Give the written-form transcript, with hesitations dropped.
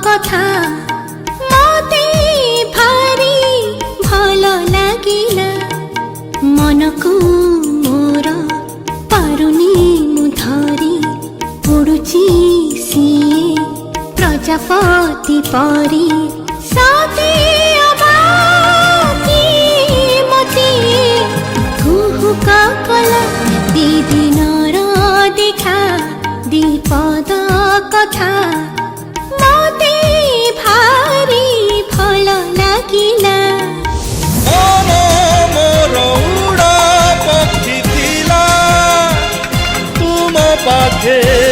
কথা মতে ভারি ভাল লাগিলা মনকু মোর পাरुनी মু ধরি উড়ুচি সিয়ে প্রজাপতি পরি সতে অবাকি মতে কুহুক কলা দিদিনর দেখা দ্বিপদ কথা মতে ভারি ভাল লাগিলা মন মোর উড়া পক্ষী ଥିଲା ତୁମ ପାଖେ